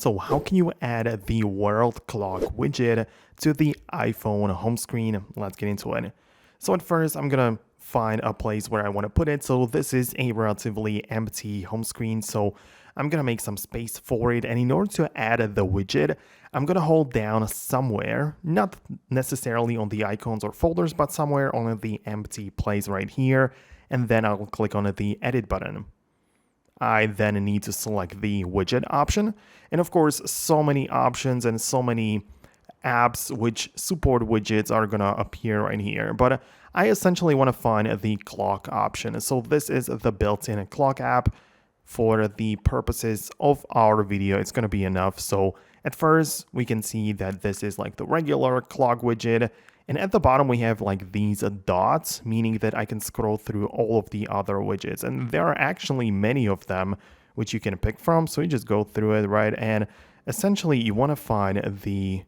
So how can you add the World Clock widget to the iPhone home screen? Let's get into it. So at first, I'm gonna find a place where I want to put it. So this is a relatively empty home screen. So I'm gonna make some space for it. And in order to add the widget, I'm gonna hold down somewhere, not necessarily on the icons or folders, but somewhere on the empty place right here. And then I'll click on the edit button. I then need to select the widget option. And of course, so many options and so many apps which support widgets are gonna appear right here. But I essentially want to find the clock option. So this is the built-in clock app. For the purposes of our video, it's gonna be enough. So at first, we can see that this is like the regular clock widget. And at the bottom, we have like these dots, meaning that I can scroll through all of the other widgets. And there are actually many of them which you can pick from. So you just go through it, right? And essentially, you want to find the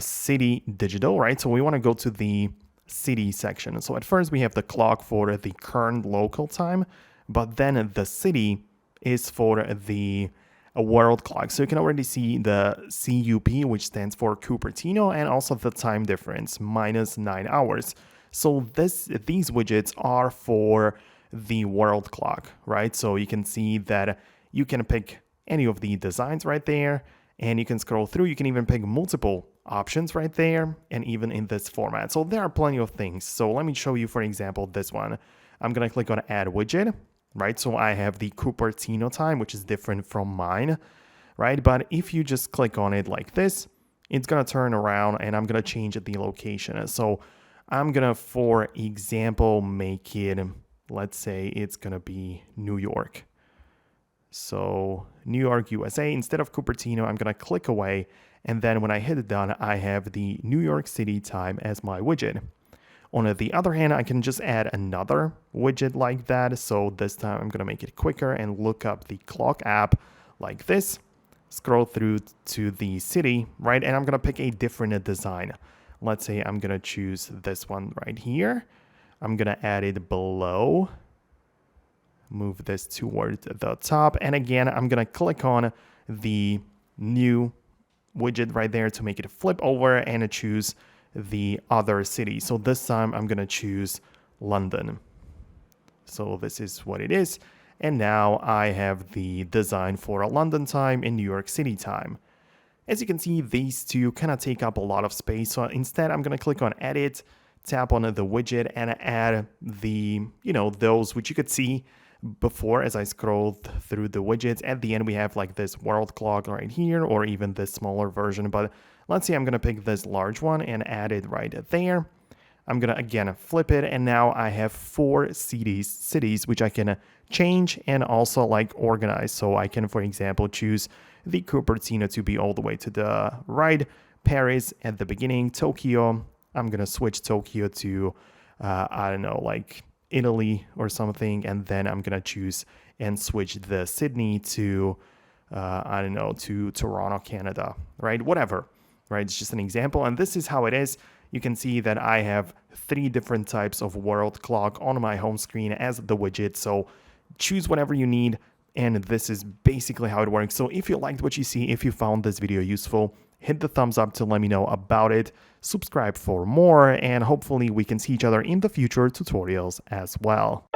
city digital, right? So we want to go to the city section. So at first, we have the clock for the current local time, but then the city is for the world clock. So you can already see the CUP, which stands for Cupertino, and also the time difference, -9 hours. So these widgets are for the world clock, right? So you can see that you can pick any of the designs right there, and you can scroll through. You can even pick multiple options right there, and even in this format. So there are plenty of things. So let me show you, for example, this one. I'm gonna click on Add Widget. Right, so I have the Cupertino time, which is different from mine, right? But if you just click on it like this, it's gonna turn around and I'm gonna change the location. So I'm gonna, for example, make it, let's say it's gonna be New York. So New York, USA, instead of Cupertino, I'm gonna click away. And then when I hit done, I have the New York City time as my widget. On the other hand, I can just add another widget like that. So this time I'm going to make it quicker and look up the clock app like this. Scroll through to the city, right? And I'm going to pick a different design. Let's say I'm going to choose this one right here. I'm going to add it below. Move this towards the top. And again, I'm going to click on the new widget right there to make it flip over and choose the other city. So this time I'm going to choose London. So this is what it is. And now I have the design for a London time and New York City time. As you can see, these two kind of take up a lot of space. So instead, I'm going to click on Edit, tap on the widget, and add the, those which you could see before as I scrolled through the widgets. At the end, we have like this world clock right here, or even this smaller version. But let's say I'm going to pick this large one and add it right there. I'm going to, again, flip it. And now I have 4 cities, which I can change and also like organize. So I can, for example, choose the Cupertino to be all the way to the right, Paris at the beginning, Tokyo. I'm going to switch Tokyo to, I don't know, like Italy or something. And then I'm going to choose and switch the Sydney to, I don't know, to Toronto, Canada, right? Whatever. Right, it's just an example, and this is how it is. You can see that I have 3 different types of world clock on my home screen as the widget. So choose whatever you need, and this is basically how it works. So if you liked what you see, if you found this video useful, hit the thumbs up to let me know about it. Subscribe for more, and hopefully we can see each other in the future tutorials as well.